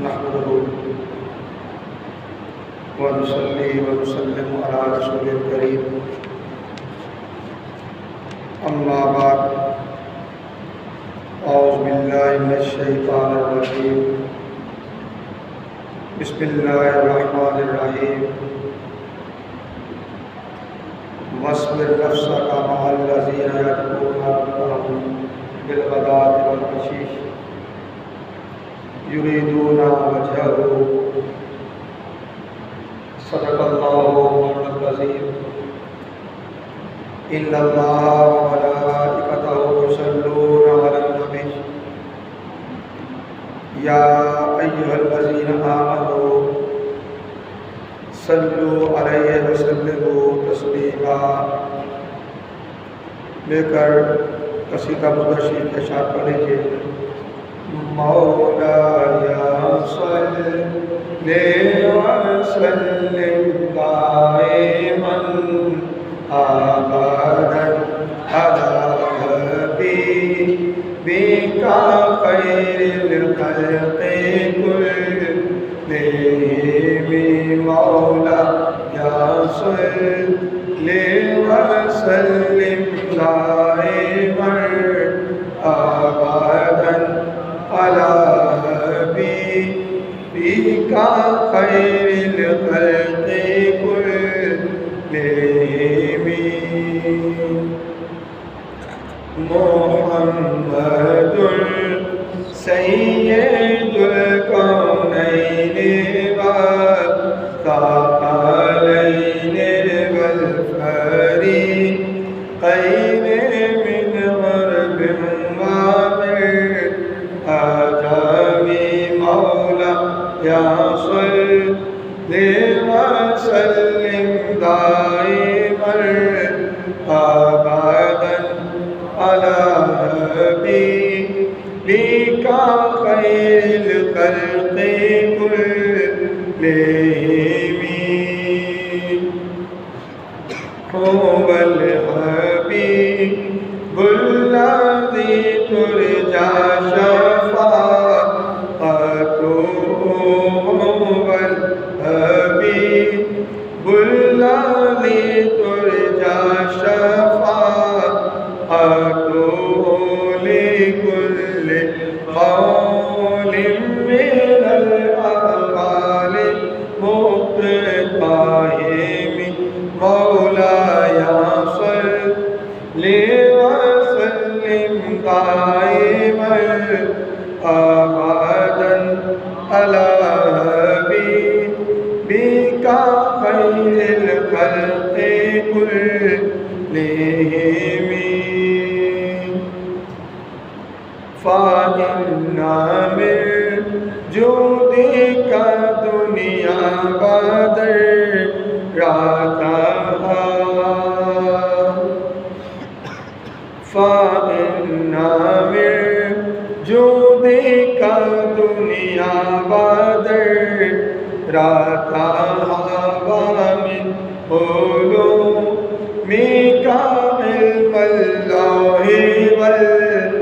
نحمده ونصلي ونسلم على رسول الكريم أما بعد أعوذ بالله من الشيطان الرجيم بسم الله الرحمن الرحيم واصبر نفسك مع الذين يدعون ربهم بالغداة والعشي يريدون وجهه صدق الله العظيم إن الله وملائكته يصلون على النبي يا أيها الذين آمنوا صلوا عليه وسلموا تسلیما لے کر قصیدہ مدشی کے ساتھ پڑھیں گے مولایا صلی وسلم دائما ابدا علی حبیبک خیر الخلق كلهم مولایا صلی وسلم دائما ابدا على حبيبك خير الخلق كلهم محمد سيد الكونين والثقلين والفريقين من غرب يا صل وسلم دائما ابدا على حبيبك خير الخلق كلهم هو الحبيب الذي ترجى شفاعته الذي ترجى شفاعته لكل قول من الأقوال مقتحم مولاي صل وسلم دائما أبدا على حبيبك خير الخلق كلهم فإن من جودك دنيا ودرتها فإن من جودك دنيا ودرتها ومن علومك علم اللوح والقلم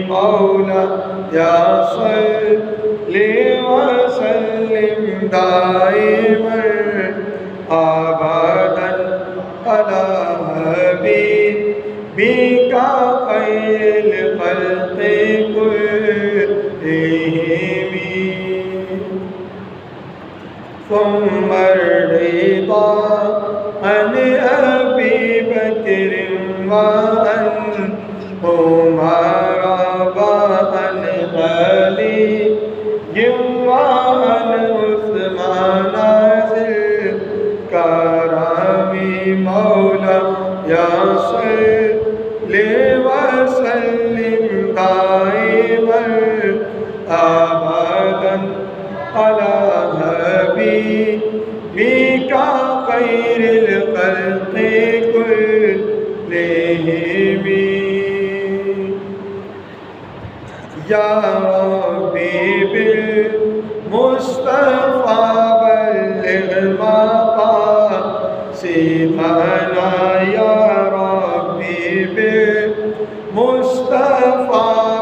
مولاي صل وسلم دائما ابدا على حبيبك خير الخلق كلهم ثم الرضا عن أبي بكر وعن عمر وعن علي وعن عثمان ذي الكرم مولاي صل وسلم دائما أبدا على حبيبك خير الخلق كلهم يا ربي بالمصطفى بلغ مقاصدنا يا ربي بالمصطفى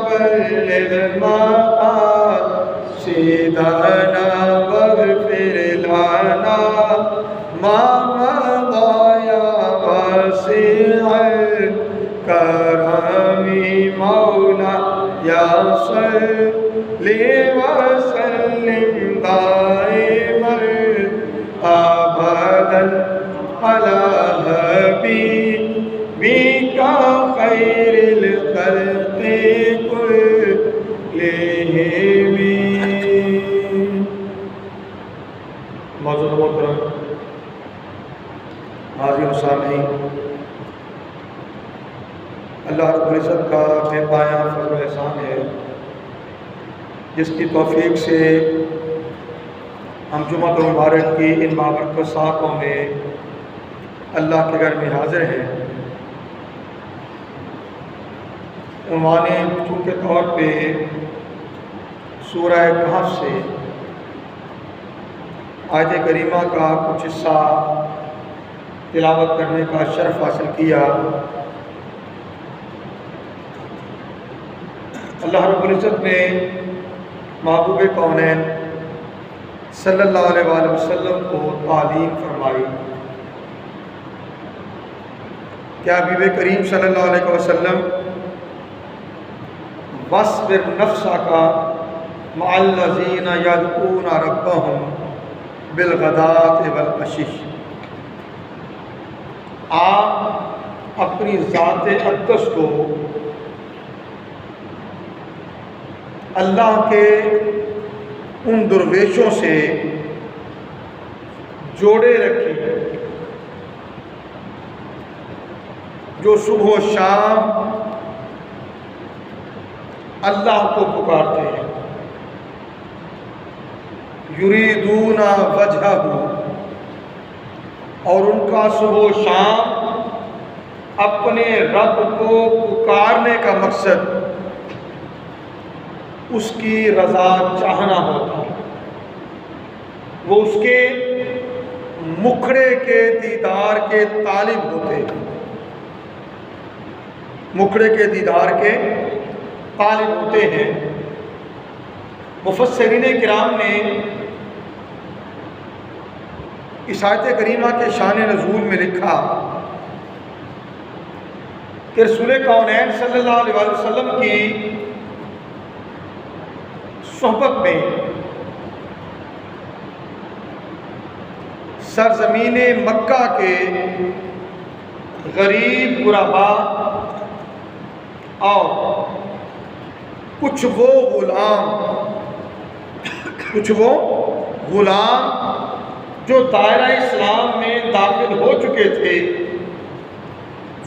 بلغ مقاصدنا مولا یا صلی وسلم دائما ابدا علی حبیبک خیر الخلق کلہم۔ معزز محترم حاضرین و سامعین، اللہ رب العزت کا بے پایہ فضل و احسان ہے جس کی توفیق سے ہم جمعہ مبارک کی ان بابرکت ساعتوں میں اللہ کے گھر میں حاضر ہیں۔ عنوان گفتگو کے طور پہ سورہ کہف سے آیت کریمہ کا کچھ حصہ تلاوت کرنے کا شرف حاصل کیا۔ اللہ رب العزت نے محبوب کونین صلی اللہ علیہ وآلہ وسلم کو تعلیم فرمائی کہ حبیب کریم صلی اللہ علیہ وسلم وَاصْبِرْ نَفْسَكَ مَعَ الَّذِينَ يَدْعُونَ رَبَّهُمْ بِالْغَدَاةِ وَالْعَشِيِّ، آپ اپنی ذات اقدس کو اللہ کے ان درویشوں سے جوڑے رکھیں جو صبح و شام اللہ کو پکارتے ہیں، یریدون وجہہ، اور ان کا صبح و شام اپنے رب کو پکارنے کا مقصد اس کی رضا چاہنا ہوتا ہے، وہ اس کے مکھڑے کے دیدار کے طالب ہوتے ہیں، مکھڑے کے دیدار کے طالب ہوتے ہیں۔ مفسرین کرام نے اس آیت کریمہ کے شان نزول میں لکھا کہ رسول کونین صلی اللہ علیہ وسلم کی صحبت میں سرزمین مکہ کے غریب غربا اور کچھ وہ غلام جو دائرہ اسلام میں داخل ہو چکے تھے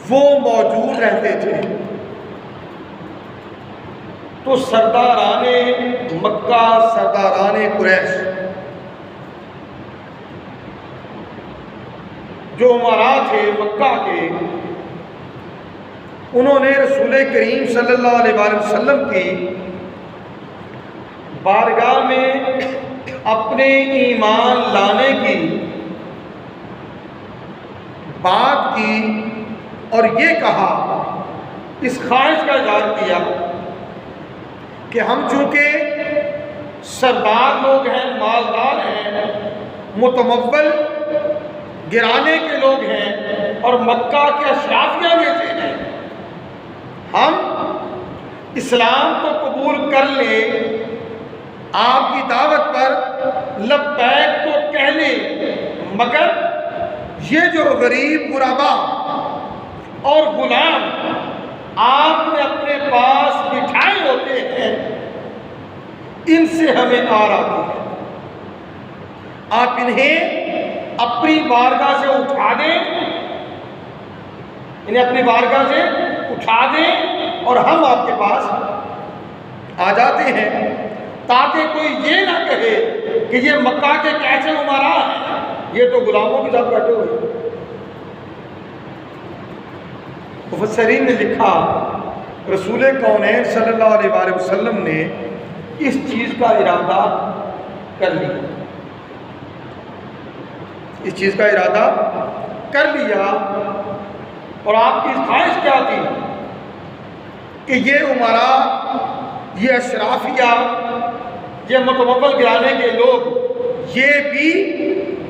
وہ موجود رہتے تھے، تو سرداران مکہ، سرداران قریش، جو امراء تھے مکہ کے، انہوں نے رسول کریم صلی اللہ علیہ وآلہ وسلم کی بارگاہ میں اپنے ایمان لانے کی بات کی اور یہ کہا، اس خواہش کا اظہار کیا کہ ہم چونکہ سردار لوگ ہیں، مالدار ہیں، متمول گرانے کے لوگ ہیں اور مکہ کے اشرافیہ میں سے ہیں، ہم اسلام کو قبول کر لیں، آپ کی دعوت پر لبیک تو کہہ لیں، مگر یہ جو غریب غربا اور غلام آپ نے اپنے پاس بٹھائے ہوتے ہیں ان سے ہمیں آر آتی ہے، آپ انہیں اپنی بارگاہ سے اٹھا دیں، انہیں اپنی بارگاہ سے اٹھا دیں اور ہم آپ کے پاس آ جاتے ہیں، تاکہ کوئی یہ نہ کہے کہ یہ مکہ کے کیسے امراء ہیں، یہ تو غلاموں کے ساتھ بیٹھے ہوئے۔ مفسرین نے لکھا رسول کونین صلی اللہ علیہ وآلہ وسلم نے اس چیز کا ارادہ کر لیا، اس چیز کا ارادہ کر لیا، اور آپ کی خواہش کیا تھی کہ یہ امراء، یہ اشرافیہ، یہ متمول گرانے کے لوگ یہ بھی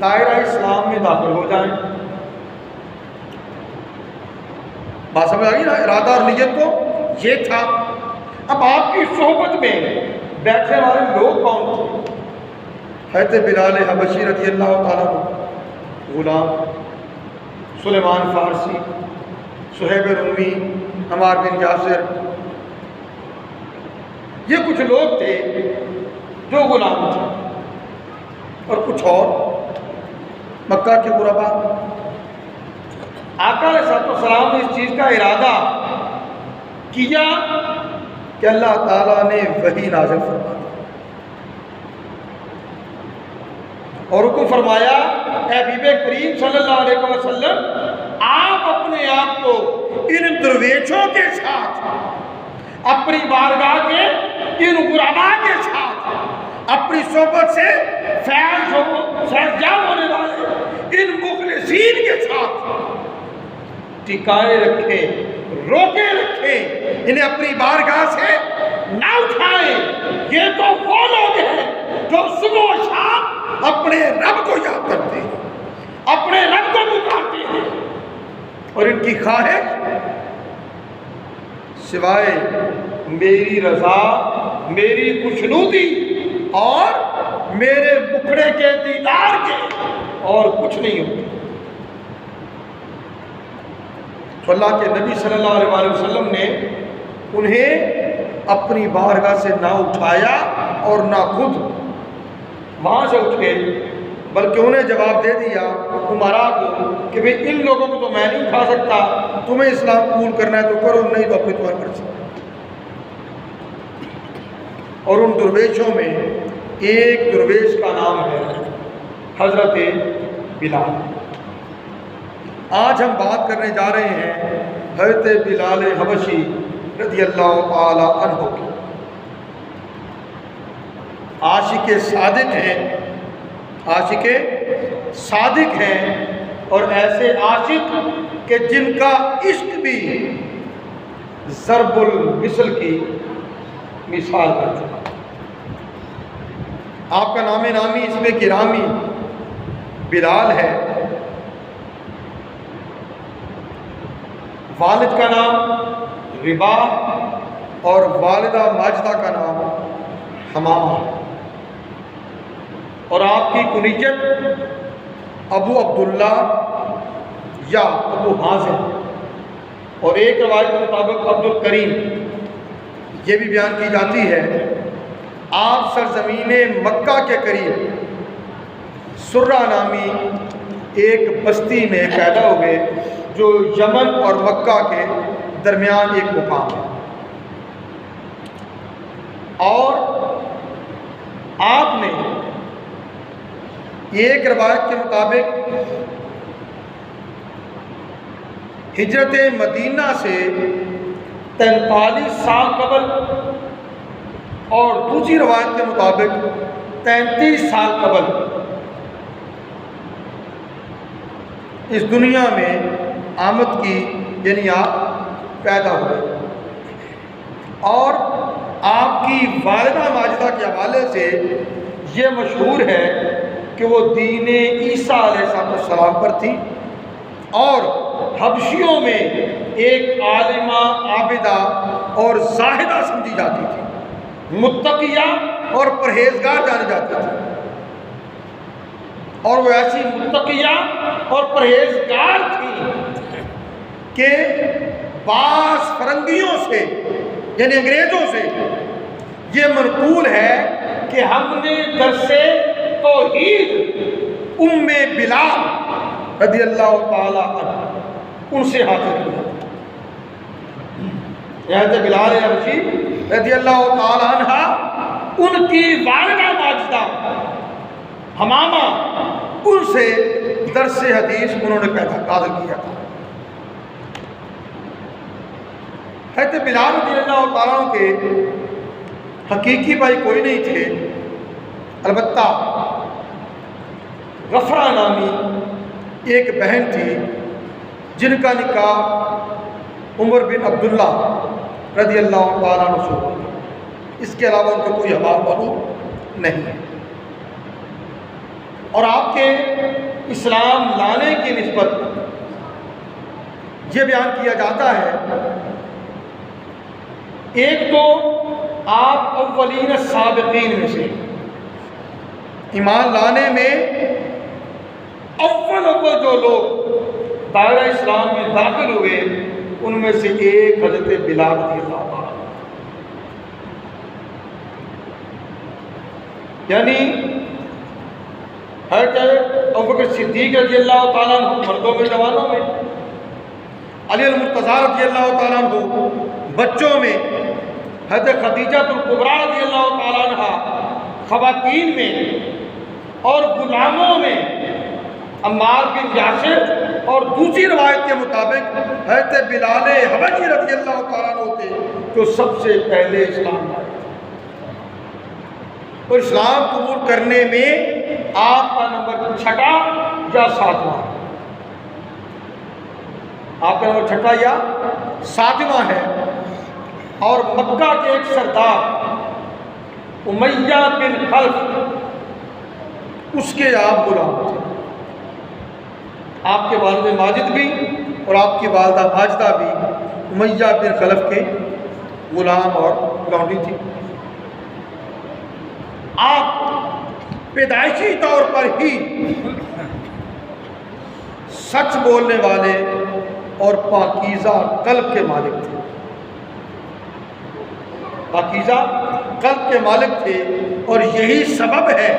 دائرہ اسلام میں داخل ہو جائیں۔ بات سمجھ آ گئی نا؟ ارادہ اور نیت تو یہ تھا اب آپ کی صحبت میں بیٹھنے والے لوگ کون تھے؟ حضرت بلال حبشی رضی اللہ تعالیٰ عنہ، غلام سلیمان فارسی، صہیب رومی، عمار بن یاسر، یہ کچھ لوگ تھے جو غلام تھے، اور کچھ اور مکہ کے غربا۔ آقا علیہ السلام نے اس چیز کا ارادہ کیا کہ اللہ تعالیٰ نے وحی نازل فرمایا اور حکم فرمایا، اے حبیب کریم صلی اللہ علیہ وسلم، آپ اپنے آپ کو ان درویشوں کے ساتھ، اپنی بارگاہ کے ان غربا کے ساتھ، اپنی صحبت سے فیض یاب ہونے والے ان مخلصین کے ساتھ ٹکائے رکھیں، روکے رکھیں، انہیں اپنی بارگاہ سے نہ اٹھائیں۔ یہ تو وہ لوگ ہیں جو صبح و شام اپنے رب کو یاد کرتے ہیں، اپنے رب کو پکارتے ہیں، اور ان کی خواہش سوائے میری رضا، میری خوشنودی اور میرے مکھڑے کے دیدار کے اور کچھ نہیں ہوتی۔ تو اللہ کے نبی صلی اللہ علیہ وسلم نے انہیں اپنی بارگاہ سے نہ اٹھایا اور نہ خود وہاں سے اٹھے، بلکہ انہیں جواب دے دیا عمرا کو کہ بھئی ان لوگوں کو تو میں نہیں اٹھا سکتا، تمہیں اسلام قبول کرنا ہے تو کرو، نہیں تو اپنی تمہاری مرضی۔ اور ان درویشوں میں ایک درویش کا نام ہے حضرت بلال۔ آج ہم بات کرنے جا رہے ہیں حضرت بلال حبشی رضی اللہ تعالی عنہ کی۔ عاشق صادق ہیں، عاشق صادق ہیں، اور ایسے عاشق کہ جن کا عشق بھی ضرب المثل کی مثال کر چکا۔ آپ کا نام نامی اس میں گرامی بلال ہے، والد کا نام ربا اور والدہ ماجدہ کا نام حمامہ، اور آپ کی کنیت ابو عبداللہ یا ابو حازم، اور ایک روایت کے مطابق عبد الکریم یہ بھی بیان کی جاتی ہے۔ آپ سرزمین مکہ کے قریب سرہ نامی ایک بستی میں پیدا ہوئے جو یمن اور مکہ کے درمیان ایک مقام ہے، اور آپ نے ایک روایت کے مطابق ہجرت مدینہ سے 43 سال قبل، اور دوسری روایت کے مطابق 33 سال قبل اس دنیا میں آمد کی، یعنی آپ پیدا ہوئے۔ اور آپ کی والدہ ماجدہ کے حوالے سے یہ مشہور ہے کہ وہ دین عیسیٰ علیہ السلام پر تھی، اور حبشیوں میں ایک عالمہ، عابدہ اور زاہدہ سمجھی جاتی تھی، متقیہ اور پرہیزگار جانے جاتے تھے، اور وہ ایسی متقیہ اور پرہیزگار تھی کہ بعض فرنگیوں سے، یعنی انگریزوں سے یہ منقول ہے کہ ہم نے درس توحید ام بلال رضی اللہ تعالی عنہ ان سے حاصل کیا۔ حضرت بلال حبشی رضی اللہ تعالی عنہ، ان کی والدہ ماجدہ حمامہ، ان سے درس حدیث انہوں نے حاصل کیا تھا۔ حضرت بلال رضی اللہ تعالیٰ عنہ کے حقیقی بھائی کوئی نہیں تھے، البتہ غفرہ نامی ایک بہن تھی جن کا نکاح عمر بن عبداللہ رضی اللہ تعالیٰ عنہ سے ہوا، اس کے علاوہ ان کا کوئی حوال معلوم نہیں ہے۔ اور آپ کے اسلام لانے کی نسبت یہ بیان کیا جاتا ہے ایک تو آپ اولین السابقین میں سے، ایمان لانے میں اول جو لوگ دائرہ اسلام میں داخل ہوئے ان میں سے ایک حضرت بلال رضی اللہ عنہ، یعنی حضرت ابوبکر صدیق رضی اللہ تعالیٰ عنہ مردوں میں جوانوں میں، علی المرتضیٰ رضی اللہ تعالیٰ عنہ بچوں میں، حضرت خدیجہ الکبریٰ رضی اللہ تعالیٰ عنہ خواتین میں، اور غلاموں میں عمار بن یاسر، اور دوسری روایت کے مطابق حضرت بلال حبشی رضی اللہ تعالیٰ عنہ تھے جو سب سے پہلے اسلام لائے، اور اسلام قبول کرنے میں آپ کا نمبر 6 یا 7واں، آپ کا نمبر 6 یا 7واں ہے۔ اور مکہ کے ایک سردار امیہ بن خلف، اس کے آپ غلام تھے، آپ کے والد ماجد بھی اور آپ کی والدہ ماجدہ بھی امیہ بن خلف کے غلام اور لونڈی تھی۔ آپ پیدائشی طور پر ہی سچ بولنے والے اور پاکیزہ قلب کے مالک تھے، پاکیزہ قلب کے مالک تھے، اور یہی سبب ہے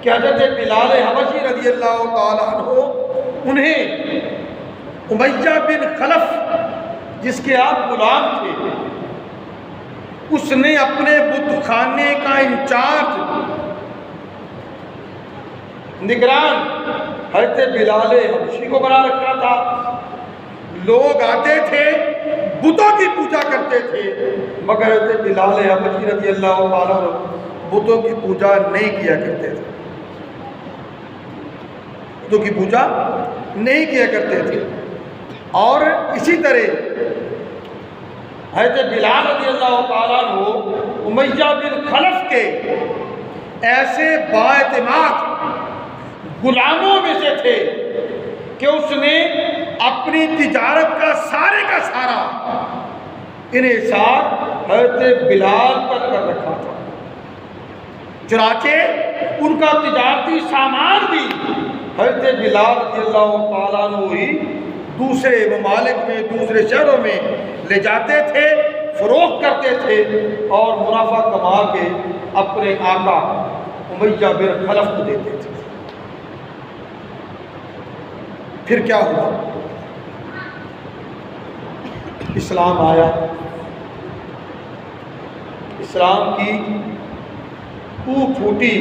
کہ حضرت بلال حبشی رضی اللہ تعالیٰ عنہ انہیں امیہ بن خلف جس کے آپ غلام تھے، اس نے اپنے بت خانے کا انچارج نگران حضرت بلال حبشی کو بنا رکھا تھا۔ لوگ آتے تھے بتوں کی پوجا کرتے تھے، مگر حضرت بلال حبشی رضی اللہ تعالیٰ عنہ بتوں کی پوجا نہیں کیا کرتے تھے، بتوں کی پوجا نہیں کیا کرتے تھے۔ اور اسی طرح حضرت بلال رضی اللہ تعالیٰ عنہ امیہ بن خلف کے ایسے بااعتماد غلاموں میں سے تھے کہ اس نے اپنی تجارت کا سارا انحصار حضرت بلال پر کر رکھا تھا، چنانچہ ان کا تجارتی سامان بھی حضرت بلال رضی اللہ تعالیٰ عنہ ہی دوسرے ممالک میں، دوسرے شہروں میں لے جاتے تھے، فروخت کرتے تھے، اور منافع کما کے اپنے آقا امیہ بن خلف کو دیتے تھے۔ پھر کیا ہوا؟ اسلام آیا، اسلام کی پھوٹی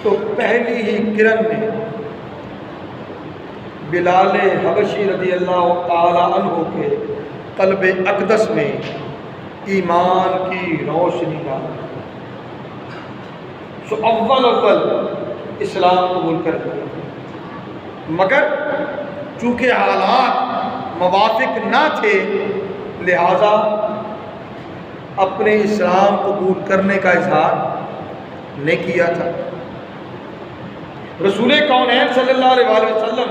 تو پہلی ہی کرن نے بلال حبشی رضی اللہ تعالی عنہ کے قلب اقدس میں ایمان کی روشنی ڈالی، سو اول اسلام قبول کر لیا، مگر چونکہ حالات موافق نہ تھے لہذا اپنے اسلام قبول کرنے کا اظہار نہیں کیا تھا۔ رسول کونین صلی اللہ علیہ وسلم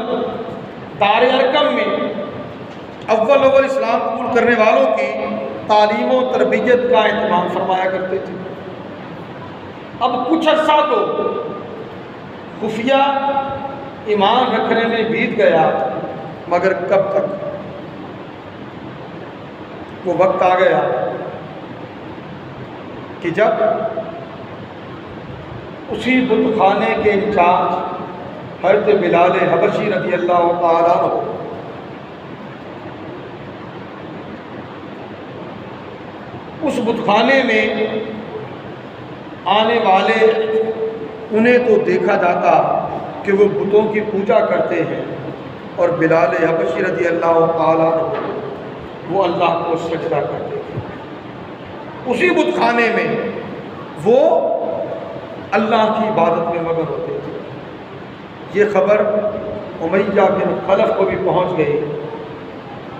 دار ارقم میں اول اسلام قبول کرنے والوں کی تعلیم و تربیت کا اہتمام فرمایا کرتے تھے۔ اب کچھ عرصہ تو خفیہ ایمان رکھنے میں بیت گیا، مگر کب تک؟ وہ وقت آ گیا کہ جب اسی بت خانے کے انچارج حضرت بلال حبشی رضی اللہ تعالیٰ عنہ اس بت خانے میں آنے والے انہیں تو دیکھا جاتا کہ وہ بتوں کی پوجا کرتے ہیں، اور بلال حبشی رضی اللہ تعالیٰ عنہ وہ اللہ کو سجدہ کرتے تھے۔ اسی بت خانے میں وہ اللہ کی عبادت میں مگن ہوتے تھے۔ یہ خبر امیہ بن خلف کو بھی پہنچ گئی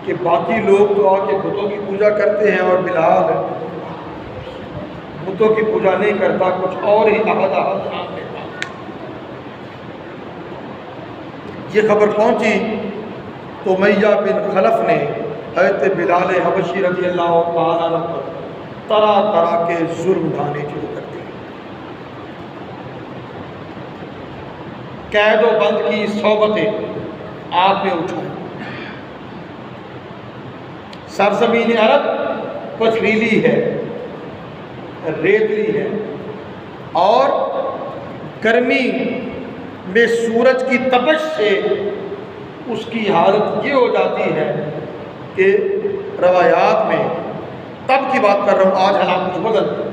کہ باقی لوگ تو آ کے بتوں کی پوجا کرتے ہیں اور بلال بتوں کی پوجا نہیں کرتا، کچھ اور ہی نام لیتا۔ یہ خبر پہنچی تو امیہ بن خلف نے حضرت بلال حبشی رضی اللہ تعالیٰ عنہ پر طرح طرح کے ظلم ڈھانے شروع کر دیے. قید و بند کی صحبتیں آپ نے اٹھائی. سرزمین عرب پتھریلی ہے، ریتلی ہے، اور گرمی میں سورج کی تپش سے اس کی حالت یہ ہو جاتی ہے کہ روایات میں، تب کی بات کر رہا ہوں، آج حالات کچھ بدل گئے،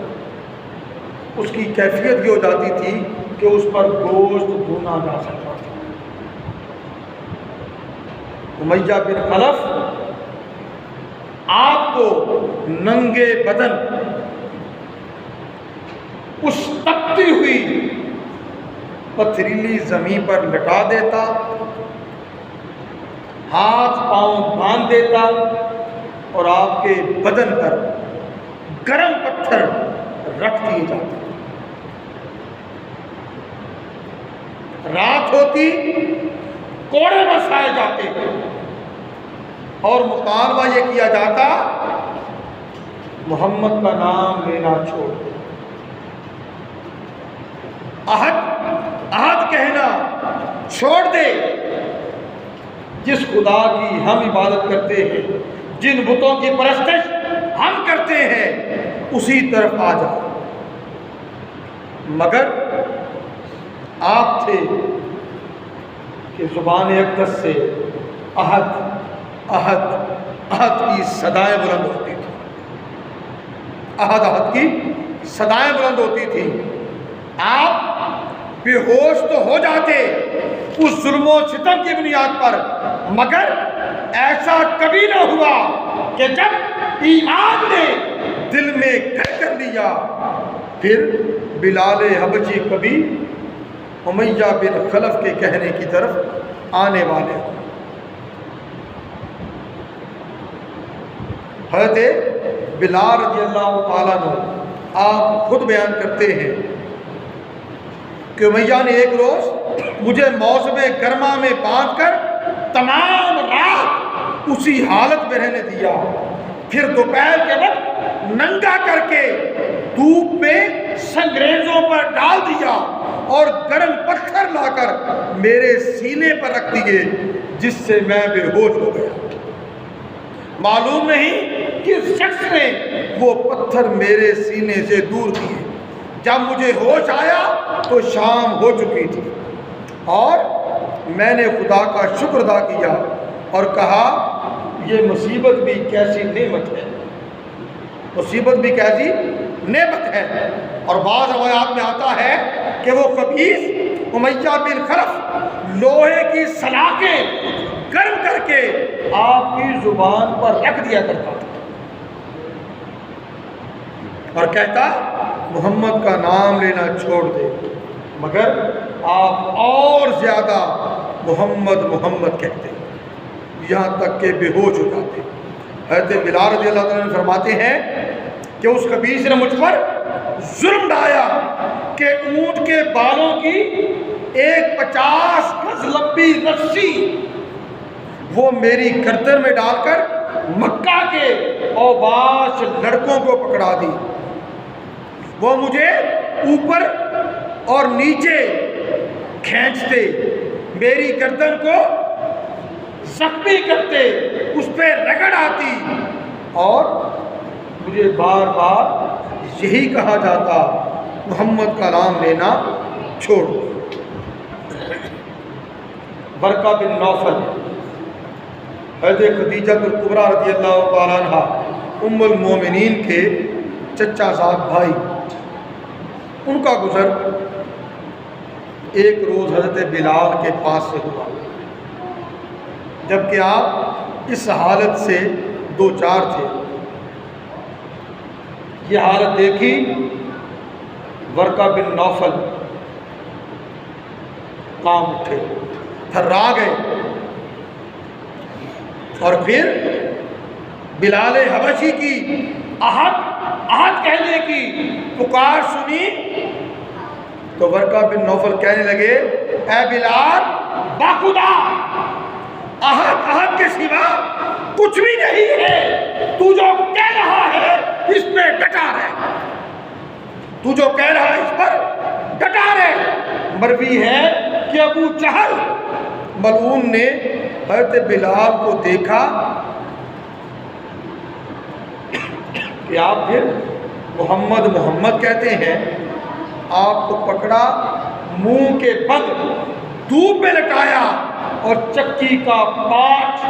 اس کی کیفیت یہ ہو جاتی تھی کہ اس پر گوشت بھونا جا سکتا تھا. امیہ بن خلف آپ کو ننگے بدن اس تپتی ہوئی پتھریلی زمین پر لٹا دیتا، ہاتھ پاؤں باندھ دیتا، اور آپ کے بدن پر گرم پتھر رکھ دیے جاتے. رات ہوتی کوڑے برسائے جاتے اور مطالبہ یہ کیا جاتا محمد کا نام لینا چھوڑ دے. عہد کہنا چھوڑ دے. جس خدا کی ہم عبادت کرتے ہیں، جن بتوں کی پرستش ہم کرتے ہیں، اسی طرف آ جا. مگر آپ تھے کہ زبان اقدس سے عہد کی صدائیں بلند ہوتی تھی. عہد کی صدائیں بلند ہوتی تھی. آپ بے ہوش تو ہو جاتے اس ظلم و ستم کی بنیاد پر، مگر ایسا کبھی نہ ہوا کہ جب ایمان نے دل میں گھر کر لیا پھر بلال حبشی کبھی امیہ بن خلف کے کہنے کی طرف آنے والے. حضرت بلال رضی اللہ تعالیٰ عنہ آپ خود بیان کرتے ہیں کہ امیہ نے ایک روز مجھے موسم گرما میں باندھ کر تمام رات اسی حالت میں رہنے دیا. پھر دوپہر کے وقت ننگا کر کے دھوپ میں سنگریزوں پر ڈال دیا اور گرم پتھر لا کر میرے سینے پر رکھ دیے، جس سے میں بے ہوش ہو گیا. معلوم نہیں کس شخص نے وہ پتھر میرے سینے سے دور کیے. جب مجھے ہوش آیا تو شام ہو چکی تھی اور میں نے خدا کا شکر ادا کیا اور کہا یہ مصیبت بھی کیسی نعمت ہے، مصیبت بھی کیسی نعمت ہے. اور بعض روایات میں آتا ہے کہ وہ خبیث امیہ بن خلف لوہے کی سلاخیں گرم کر کے آپ کی زبان پر رکھ دیا کرتا تھا اور کہتا محمد کا نام لینا چھوڑ دے، مگر آپ اور زیادہ محمد کہتے، یہاں تک کہ بے ہوش ہو جاتے. حضرت بلال رضی اللہ تعالیٰ عنہ فرماتے ہیں کہ اس خبیث نے مجھ پر ظلم ڈھایا کہ اونٹ کے بالوں کی ایک 50 گز لمبی رسی وہ میری گردن میں ڈال کر مکہ کے اوباش لڑکوں کو پکڑا دی. وہ مجھے اوپر اور نیچے کھینچتے، میری گردن کو زخمی کرتے، اس پہ رگڑ آتی اور مجھے بار بار یہی کہا جاتا محمد کا نام لینا چھوڑ. برقہ بن نوفل حضرت خدیجہ الکبریٰ رضی اللہ تعالیٰ عنہ ام المومنین کے چچا زاد بھائی، ان کا گزر ایک روز حضرت بلال کے پاس سے ہوا، جبکہ آپ اس حالت سے دو چار تھے. یہ حالت دیکھی ورقہ بن نوفل کام اٹھے، تھرا گئے اور پھر بلال حبشی کی عہد کہنے کی پکار سنی تو ورقہ بن نوفل کہنے لگے اے بلال، باخدا عہد کے سوا کچھ بھی نہیں ہے، تو جو کہہ رہا ہے اس پہ ڈٹا رہے، تو جو کہہ رہا ہے اس پر ڈٹا رہے۔ مروی ہے کہ ابو جہل ملعون نے حضرت بلال کو دیکھا کہ آپ پھر محمد محمد کہتے ہیں، آپ کو پکڑا، منہ کے بند دھوپ میں لٹایا اور چکی کا پاٹ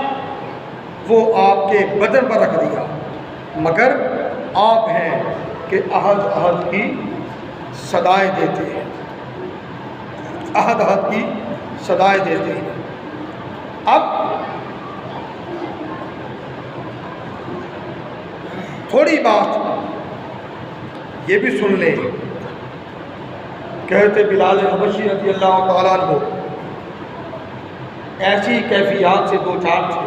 وہ آپ کے بدن پر رکھ دیا، مگر آپ ہیں کہ عہد عہد کی صدائیں دیتے ہیں، عہد عہد کی صدائیں دیتے ہیں۔ اب تھوڑی بات یہ بھی سن لیں، کہتے بلال حبشی رضی اللہ تعالیٰ عنہ ایسی کیفیات سے دو چار تھے۔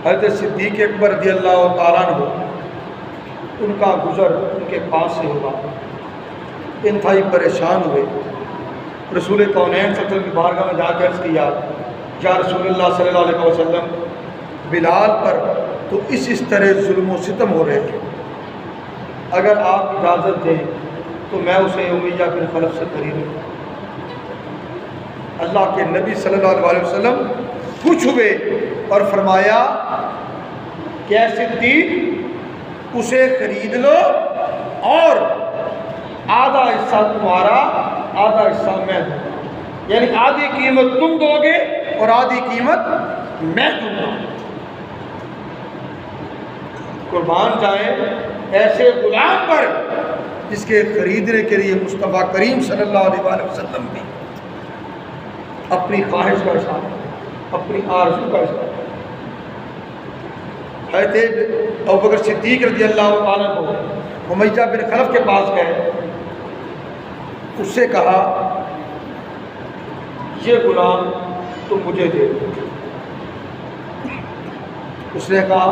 حضرت صدیق اکبر رضی اللہ تعالیٰ عنہ ان کا گزر ان کے پاس سے ہوا، انتہائی پریشان ہوئے، رسول کونین صلی اللہ علیہ وسلم کی بارگاہ میں جا کے عرض کیا، یا رسول اللہ صلی اللہ علیہ وسلم، بلال پر تو اس طرح ظلم و ستم ہو رہے ہیں، اگر آپ اجازت دیں تو میں اسے امیہ بن خلف سے خریدوں۔ اللہ کے نبی صلی اللہ علیہ وسلم خوش ہوئے اور فرمایا کہ اے صدیق، اسے خرید لو اور آدھا حصہ تمہارا آدھا حصہ میں دوں گا، یعنی آدھی قیمت تم دو گے اور آدھی قیمت میں دوں گا۔ قربان جائیں ایسے غلام پر جس کے خریدنے کے لیے مصطفیٰ کریم صلی اللہ علیہ وسلم بھی اپنی خواہش کا اظہار، اپنی آرزو کا اظہار۔ حضرت ابوبکر صدیق رضی اللہ عنہ کو امیہ بن خلف کے پاس گئے، اس سے کہا یہ غلام تم مجھے دے دو۔ اس نے کہا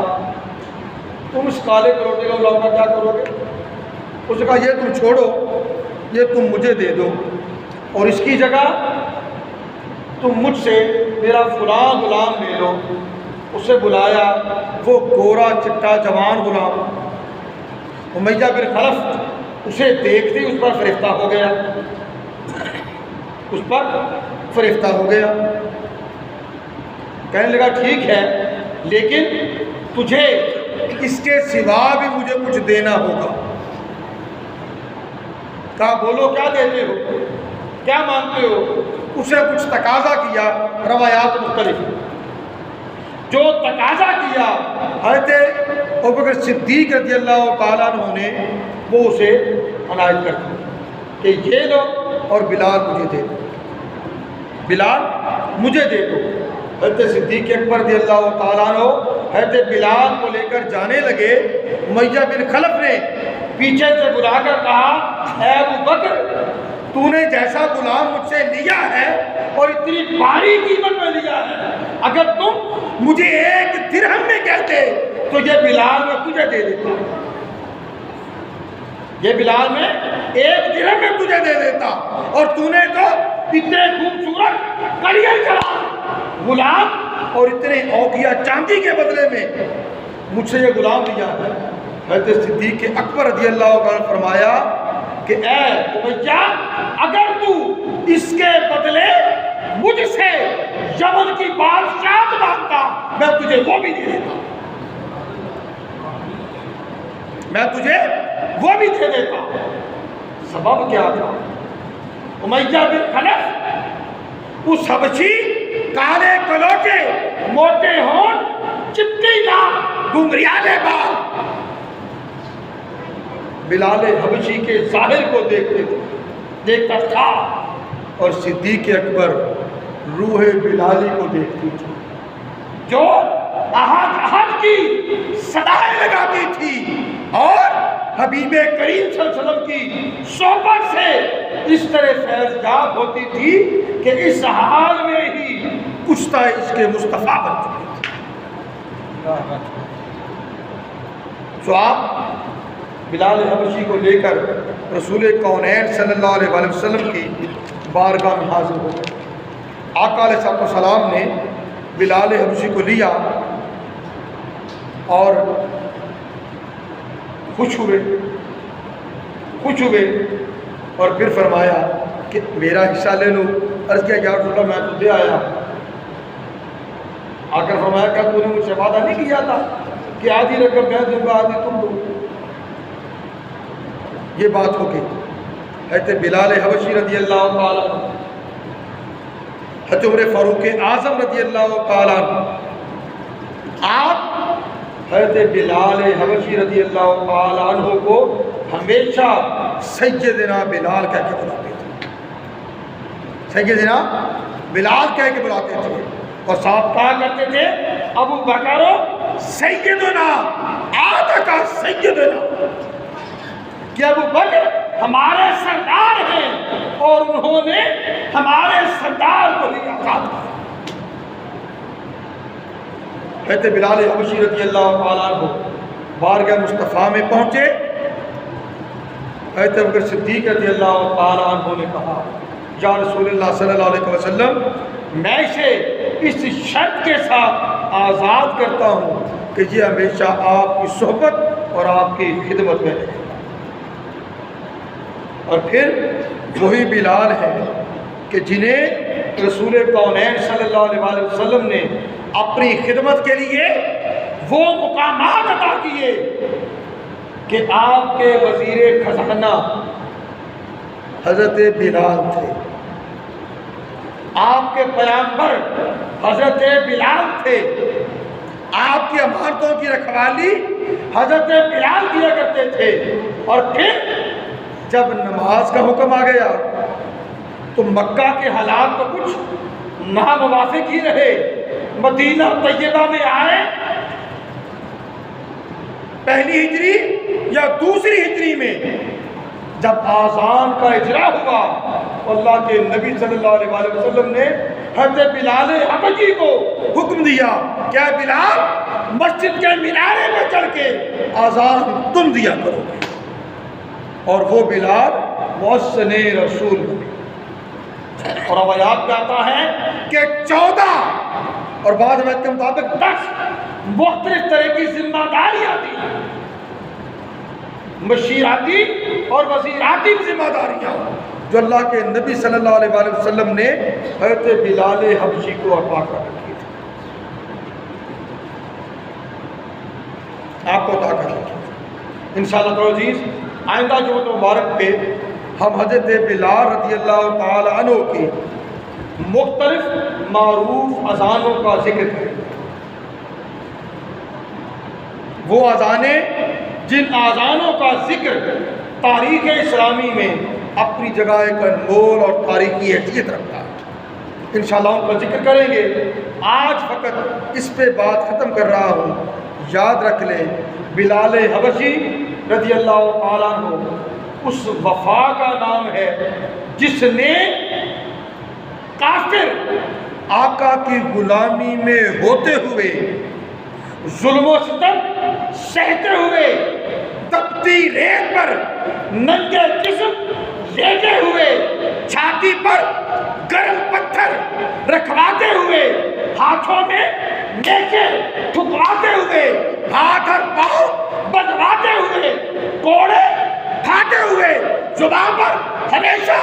تم اس کالے کلوٹے کا غلام کا کیا کرو گے؟ اس نے کہا یہ تم چھوڑو، یہ تم مجھے دے دو، اور اس کی جگہ تم مجھ سے میرا فلاں غلام لے لو۔ اسے بلایا، وہ گورا چٹا جوان غلام، امیہ بن خلف اسے دیکھتے اس پر فریفتہ ہو گیا، اس پر فریفتہ ہو گیا، کہنے لگا ٹھیک ہے لیکن تجھے اس کے سوا بھی مجھے کچھ دینا ہوگا۔ کہا بولو کیا دیتے ہو، کیا مانتے ہو؟ اسے کچھ تقاضا کیا، روایات مختلف، جو تقاضا کیا حضرت ابوبکر صدیق رضی اللہ تعالیٰ عنہ نے وہ اسے عنایت کر دی کہ یہ لو اور بلال مجھے دے دو، بلال مجھے دے دو۔ حضرت صدیق اکبر رضی اللہ تعالیٰ عنہ حضرت بلال کو لے کر جانے لگے، امیہ بن خلف نے پیچھے سے بلا کر کہا اے ابوبکر، تو نے جیسا غلام مجھ سے لیا ہے اور اتنی بھاری قیمت میں لیا ہے، اگر تم مجھے 1 درہم میں کہتے تو یہ بلال میں تجھے دے دیتا، یہ بلال میں 1 درہم میں تجھے دے دیتا، اور تو نے تو اتنے خوبصورت کڑیل چلا غلام اور اتنے اوقیہ چاندی کے بدلے میں مجھ سے یہ غلام لیا ہے۔ حضرت صدیق اکبر رضی اللہ عنہ فرمایا کہ اے امیہ، اگر تو اس کے بدلے مجھ سے یمن کی بادشاہت مانگتا میں تجھے وہ بھی دے دیتا، میں تجھے وہ بھی دے دیتا۔ سبب کیا تھا؟ امیہ بن خلف اس حبشی کالے کلوٹے، موٹے ہونٹ، چپٹی ناک، گنگریالے بال، بلال حبشی کے ظاہر کو دیکھتا تھا، اور صدیق اکبر روح بلالی کو دیکھتی تھی، جو احد احد کی صدائیں لگاتی تھی اور حبیب کریم صلی اللہ علیہ وسلم کی صحبت سے اس طرح فیض یاب ہوتی تھی کہ اس حال میں ہی کشتہ عشق مصطفیٰ بن چکی تھی۔ تو آپ بلال حبشی کو لے کر رسول کونین صلی اللہ علیہ وسلم کی بارگاہ میں حاضر ہو گئے۔ آقا علیہ السلام نے بلال حبشی کو لیا اور خوش ہوئے اور پھر فرمایا کہ میرا حصہ لے لو. عرض کیا یا رسول اللہ میں تو دے آیا. آ کر فرمایا کیا تو نے مجھ سے وعدہ نہیں کیا تھا کہ آدھی رقم میں دوں گا آدھی تم دو؟ یہ بات ہو گئی. حضرت بلال حبشی رضی اللہ تعالیٰ عنہ، حضرت عمر فاروق اعظم رضی اللہ تعالیٰ عنہ، آپ حضرت بلال حبشی رضی اللہ تعالیٰ عنہ کو ہمیشہ سیدنا بلال کہہ کے بلاتے تھے. سیدنا بلال کہہ کے بلاتے تھے اور ساتھ کہا کرتے تھے ابو بکر سیدنا آدھا سیدنا، کہ ابو بکر ہمارے سردار ہیں اور انہوں نے ہمارے سردار کو ہی آزاد کیا. حضرت بلال حبشی رضی اللہ تعالیٰ عنہ بارگاہ مصطفیٰ میں پہنچے. حضرت ابوبکر صدیق رضی اللہ تعالیٰ عنہ نے کہا یا رسول اللہ صلی اللہ علیہ وسلم میں اسے اس شرط کے ساتھ آزاد کرتا ہوں کہ یہ ہمیشہ آپ کی صحبت اور آپ کی خدمت میں رہے. اور پھر وہی بلال ہے کہ جنہیں رسول کونین صلی اللہ علیہ وسلم نے اپنی خدمت کے لیے وہ مقامات عطا کیے کہ آپ کے وزیر خزانہ حضرت بلال تھے، آپ کے پیغمبر حضرت بلال تھے، آپ کی امانتوں کی رکھوالی حضرت بلال کیا کرتے تھے. اور پھر جب نماز کا حکم آ گیا تو مکہ کے حالات تو کچھ ناموافق ہی رہے. مدینہ طیبہ میں آئے پہلی ہجری یا دوسری ہجری میں جب آذان کا اجرا ہوا اللہ کے نبی صلی اللہ علیہ وسلم نے حضرت بلال حبشی کو حکم دیا کہ بلال مسجد کے مینارے میں چڑھ کے آذان تم دیا کرو گے. اور وہ بلال مؤذن رسول بنے. اور روایات میں آتا ہے کہ 14 اور بعض روایت کے مطابق 10 مختلف طرح کی ذمہ داریاں تھیں، مشیراتی اور وزیراتی ذمہ داریاں جو اللہ کے نبی صلی اللہ علیہ وسلم نے حضرت بلال حبشی کو عطا کر رکھی تھی. آپ کو عطا کر رکھی تھی. انشاءاللہ عزیز آئندہ جمعہ مبارک پہ ہم حضرت بلال رضی اللہ تعالی عنہ کی مختلف معروف اذانوں کا ذکر کریں. وہ اذانیں جن اذانوں کا ذکر تاریخ اسلامی میں اپنی جگہ ایک انمول اور تاریخی حیثیت رکھتا ہے. انشاءاللہ ان کا ذکر کریں گے. آج فقط اس پہ بات ختم کر رہا ہوں. یاد رکھ لیں بلال حبشی رضی اللہ تعالیٰ عنہ اس وفا کا نام ہے جس نے کافر آقا کی غلامی میں ہوتے ہوئے ظلم و ستم سہتے ہوئے تپتی ریت پر ننگے جسم لیٹے ہوئے چھاتی پر گرم پتھر رکھواتے ہوئے ہاتھوں میں نیچے ٹھکواتے ہوئے ہاتھ اور پاؤں بدواتے ہوئے کوڑے کھاتے ہوئے زبان پر ہمیشہ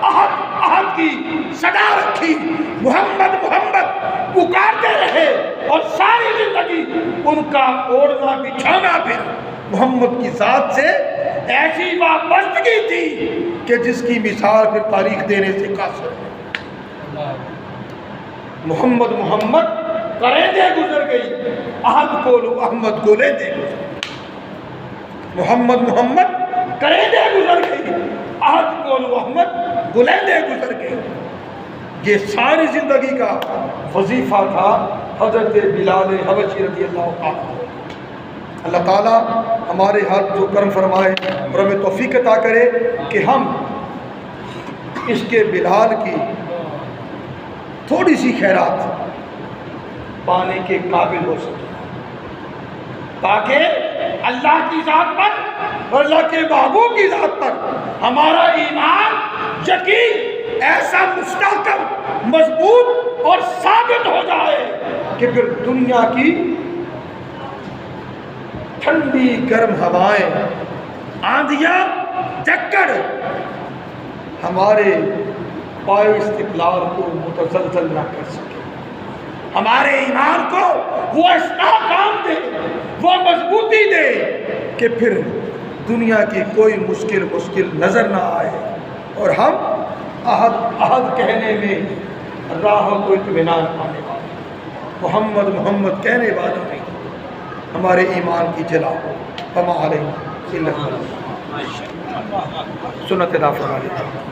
احد احد کی صدا رکھی محمد محمد پکارتے رہے اور ساری زندگی ان کا اوڑھنا بچھانا پھر محمد کی ذات سے ایسی وابستگی تھی کہ جس کی مثال پھر تاریخ دینے سے قاصر ہے. محمد محمد کریندے گزر گئی احد کولو احمد گولیندے گزر گئی. محمد محمد کریندے گزر گئی احد کولو احمد گولیندے گزر گئی. یہ ساری زندگی کا وظیفہ تھا حضرت بلال حبشی رضی اللہ عنہ. اللہ تعالیٰ ہمارے ہاتھ جو کرم فرمائے اور ہمیں توفیق عطا کرے کہ ہم اس کے بلال کی تھوڑی سی خیرات پانے کے قابل ہو سکے تاکہ اللہ کی ذات پر اور اللہ کے محبوب کی ذات پر ہمارا ایمان یقین ایسا مستحکم مضبوط اور ثابت ہو جائے کہ پھر دنیا کی ٹھنڈی گرم ہوائیں، آندھیاں، جکڑ ہمارے پائے استقلال کو متزلزل نہ کر سکے، ہمارے ایمان کو وہ استحکام دے، وہ مضبوطی دے کہ پھر دنیا کی کوئی مشکل نظر نہ آئے، اور ہم عہد کہنے میں راحت و اطمینان پانے والے، محمد کہنے والوں میں ہمارے ایمان کی جلا ہو۔ وما علینا الا البلاغ۔ سنت ادا فرما لیجیے۔